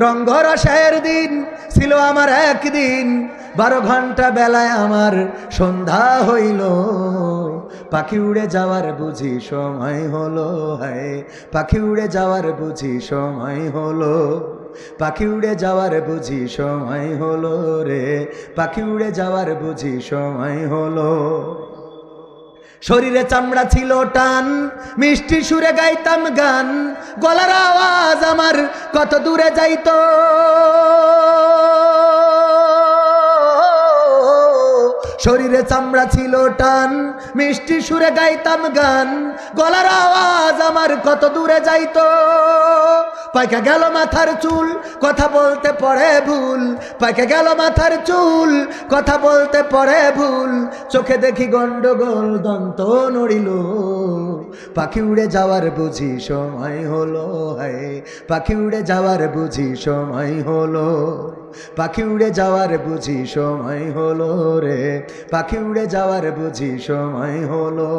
রঙ্গরসের দিন ছিল আমার একদিন, 12 ঘন্টা বেলায় আমার সন্ধ্যা হইল। পাখি উড়ে যাওয়ার বুঝি সময় হলো, হায় পাখি উড়ে যাওয়ার বুঝি সময় হলো। পাখি উড়ে যাওয়ার বুঝি সময় হলো রে, পাখি উড়ে যাওয়ার বুঝি সময় হলো। শরীরে চামড়া ছিল টান, মিষ্টি সুরে গাইতাম গান, গলার আওয়াজ আমার কত দূরে যাইতো। শরীরে চামড়া ছিল টান, মিষ্টি সুরে গাইতাম গান, গলার আওয়াজ আমার কত দূরে যাইতো। পাইকা গেল মাথার চুল, কথা বলতে পড়ে ভুল, পাইকা গেল মাথার চুল, কথা বলতে পড়ে ভুল। চোখে দেখি গন্ডগোল, দন্ত নড়িল। পাখি উড়ে যাওয়ার বুঝি সময় হলো, হায় পাখি উড়ে যাওয়ার বুঝি সময় হলো। পাখি উড়ে যাওয়ার বুঝি সময় হলো রে, পাখি উড়ে যাওয়ার বুঝি সময় হলো।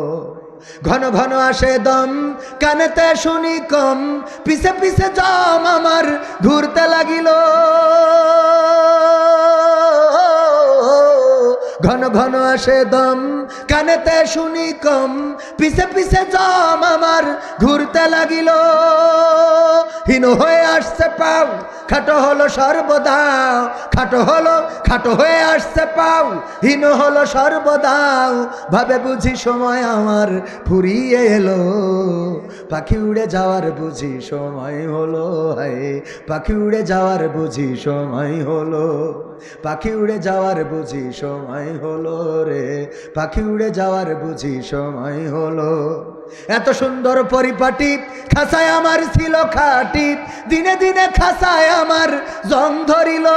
ঘন ঘন আসে দম, কানেতে শুনি কম, পিছে পিছে জম আমার ঘুরতে লাগিল। ঘন ঘন আসে দম, কানেতে শুনি কম, পিছে পিছে জম আমার ঘুরতে লাগিল। হীন হয়ে আসছে পাও, খাটো হলো সর্বদাও, খাটো হয়ে আসছে পাও, হীন হলো সর্বদাও। ভাবে বুঝি সময় আমার ফুরিয়ে এলো। পাখি উড়ে যাওয়ার বুঝি সময় হলো, হায় পাখি উড়ে যাওয়ার বুঝি সময় হলো। পাখি উড়ে যাওয়ার বুঝি সময় হলো রে, পাখি উড়ে যাওয়ার বুঝি সময় হলো। এত সুন্দর পরিপাটি খাসায় আমার ছিল খাটি, দিনে দিনে খাসায় আমার জং ধরিল।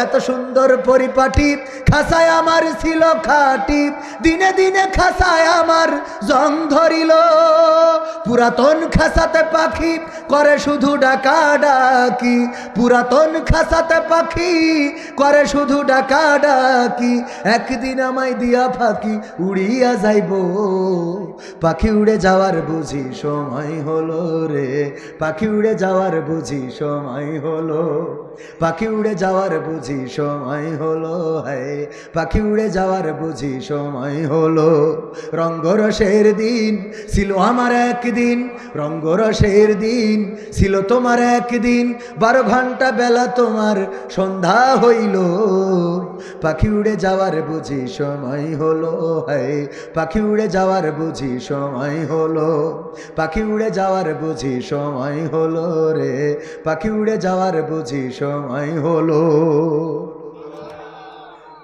এত সুন্দর পরিপাটি খাসায় আমার ছিল খাটি, দিনে দিনে খাসায় আমার জং ধরিল। পুরাতন খাসাতে পাখি করে শুধু ডাকা ডাকি, পুরাতন খাসাতে পাখি করে শুধু ডাকা ডাকি। একদিন আমায় দিয়া ফাঁকি উড়িয়া যাইব। পাখি উড়ে যাওয়ার বুঝি সময় হলো রে, পাখি উড়ে যাওয়ার বুঝি সময় হলো। পাখি উড়ে যাওয়ার বুঝি সময় হলো, হায় পাখি উড়ে যাওয়ার বুঝি সময় হলো। রঙ্গরসের দিন ছিল আমার একদিন, রঙ্গরসের দিন ছিল তোমার একদিন, 12 ঘন্টা বেলা তোমার সন্ধ্যা হইল। পাখি উড়ে যাওয়ার বুঝি সময় হলো, হায় পাখি উড়ে যাওয়ার বুঝি সময় হলো। পাখি উড়ে যাওয়ার বুঝি সময় হলো রে, পাখি উড়ে যাওয়ার বুঝি সময় হলো।